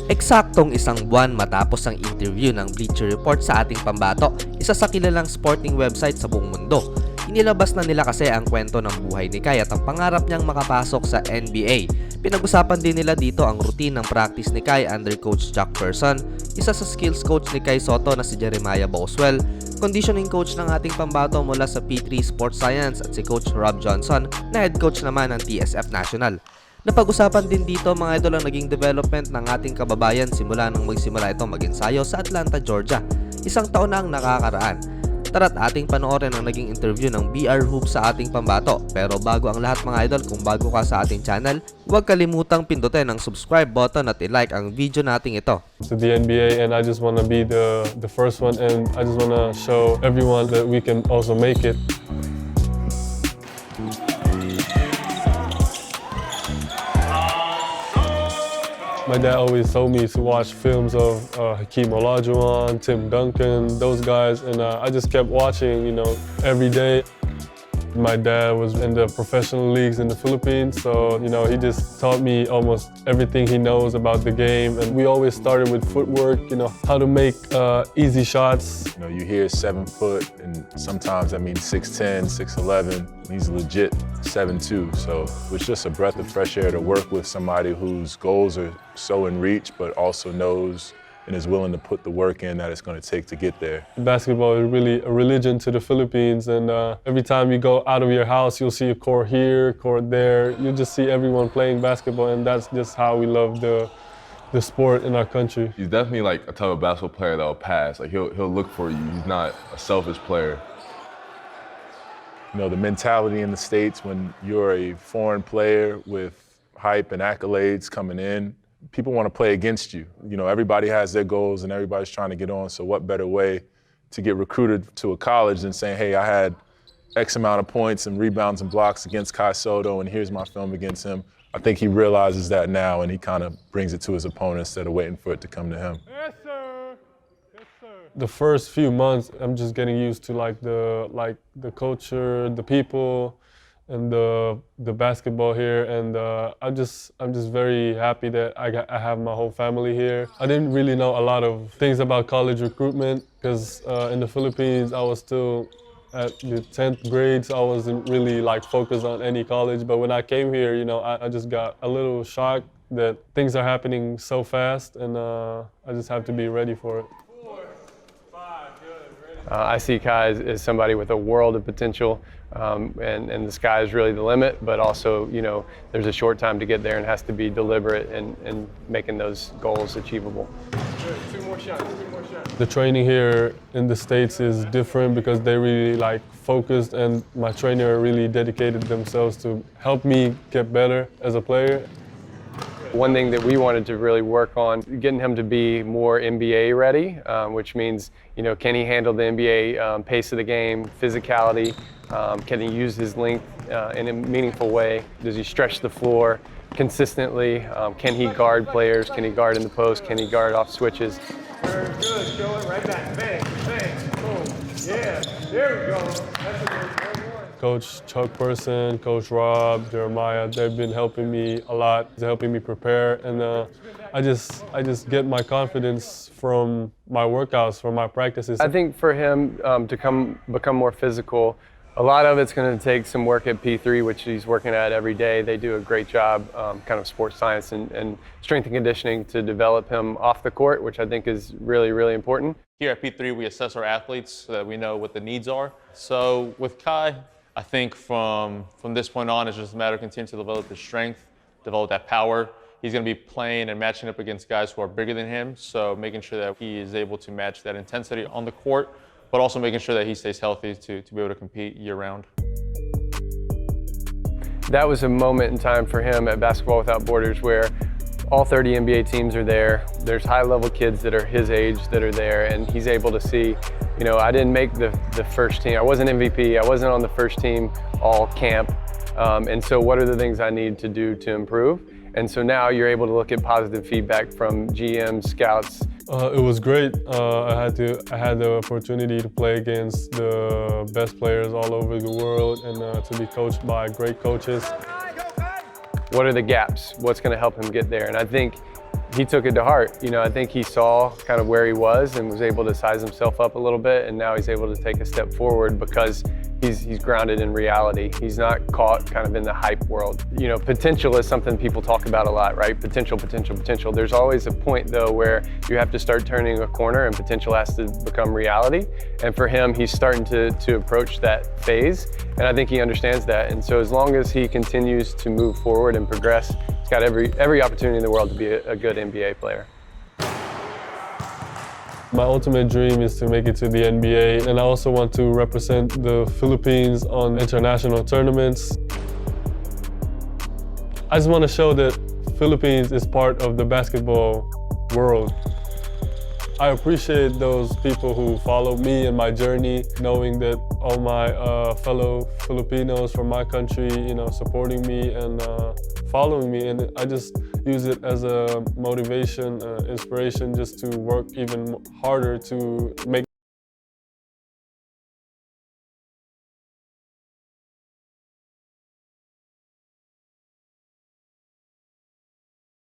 Eksaktong isang buwan matapos ang interview ng Bleacher Report sa ating pambato, isa sa kilalang sporting website sa buong mundo. Inilabas na nila kasi ang kwento ng buhay ni Kai at ang pangarap niyang makapasok sa NBA. Pinag-usapan din nila dito ang routine ng practice ni Kai under Coach Jack Person, isa sa skills coach ni Kai Sotto na si Jeremiah Boswell, conditioning coach ng ating pambato mula sa P3 Sports Science at si Coach Rob Johnson na head coach naman ng TSF National. Napag-usapan din dito mga idol ang naging development ng ating kababayan simula nang magsimula ito mag-ensayo sa Atlanta, Georgia. Isang taon na ang nakakaraan. Tara't ating panoorin ang naging interview ng BR Hoop sa ating pambato. Pero bago ang lahat mga idol, kung bago ka sa ating channel, huwag kalimutang pindutin ang subscribe button at i-like ang video nating ito. To the NBA, and I just want to be the first one, and I just want to show everyone that we can also make it. My dad always told me to watch films of Hakeem Olajuwon, Tim Duncan, those guys, and I just kept watching, every day. My dad was in the professional leagues in the Philippines, so, he just taught me almost everything he knows about the game. And we always started with footwork, how to make easy shots. You hear 7 foot, and sometimes that means 6'10", 6'11". He's legit 7'2", so it's just a breath of fresh air to work with somebody whose goals are so in reach, but also knows and is willing to put the work in that it's going to take to get there. Basketball is really a religion to the Philippines, and every time you go out of your house, you'll see a court here, court there. You just see everyone playing basketball, and that's just how we love the sport in our country. He's definitely like a type of basketball player that'll pass. Like he'll look for you. He's not a selfish player. The mentality in the States when you're a foreign player with hype and accolades coming in, people want to play against you. Everybody has their goals and everybody's trying to get on, so what better way to get recruited to a college than saying, hey, I had X amount of points and rebounds and blocks against Kai Sotto, and here's my film against him. I think he realizes that now, and he kind of brings it to his opponent instead of waiting for it to come to him. Yes, sir. Yes, sir. The first few months, I'm just getting used to the culture, the people, and the basketball here, and I'm just very happy that I have my whole family here. I didn't really know a lot of things about college recruitment because in the Philippines I was still at the 10th grade, so I wasn't really focused on any college. But when I came here, I just got a little shocked that things are happening so fast, and I just have to be ready for it. I see Kai as somebody with a world of potential, and the sky is really the limit, but also, there's a short time to get there and has to be deliberate in making those goals achievable. Two more shots. The training here in the States is different because they really focused, and my trainer really dedicated themselves to help me get better as a player. One thing that we wanted to really work on, getting him to be more NBA ready, which means, can he handle the NBA pace of the game, physicality, can he use his length in a meaningful way? Does he stretch the floor consistently? Can he guard players? Can he guard in the post? Can he guard off switches? Very good, going right back, bang, bang, boom, yeah, there we go. That's a good one. Coach Chuck Person, Coach Rob, Jeremiah, they've been helping me a lot, helping me prepare, and I just get my confidence from my workouts, from my practices. I think for him to become more physical, a lot of it's going to take some work at P3, which he's working at every day. They do a great job, kind of sports science and strength and conditioning to develop him off the court, which I think is really, really important. Here at P3, we assess our athletes so that we know what the needs are. So with Kai, I think from this point on, it's just a matter of continuing to develop his strength, develop that power. He's going to be playing and matching up against guys who are bigger than him, so making sure that he is able to match that intensity on the court, but also making sure that he stays healthy to be able to compete year-round. That was a moment in time for him at Basketball Without Borders where all 30 NBA teams are there. There's high-level kids that are his age that are there, and he's able to see, I didn't make the first team. I wasn't MVP. I wasn't on the first team all camp. And so what are the things I need to do to improve? And so now you're able to look at positive feedback from GMs, scouts. It was great. I had the opportunity to play against the best players all over the world and to be coached by great coaches. What are the gaps? What's going to help him get there? And I think he took it to heart. You know, I think he saw kind of where he was and was able to size himself up a little bit, and now he's able to take a step forward because he's grounded in reality. He's not caught kind of in the hype world. You know, potential is something people talk about a lot, right? Potential, potential, potential. There's always a point though where you have to start turning a corner and potential has to become reality. And for him, he's starting to approach that phase. And I think he understands that. And so as long as he continues to move forward and progress, he's got every opportunity in the world to be a good NBA player. My ultimate dream is to make it to the NBA, and I also want to represent the Philippines on international tournaments. I just want to show that Philippines is part of the basketball world. I appreciate those people who follow me and my journey, knowing that all my fellow Filipinos from my country, you know, supporting me and following me, and I just use it as a motivation, inspiration, just to work even harder to make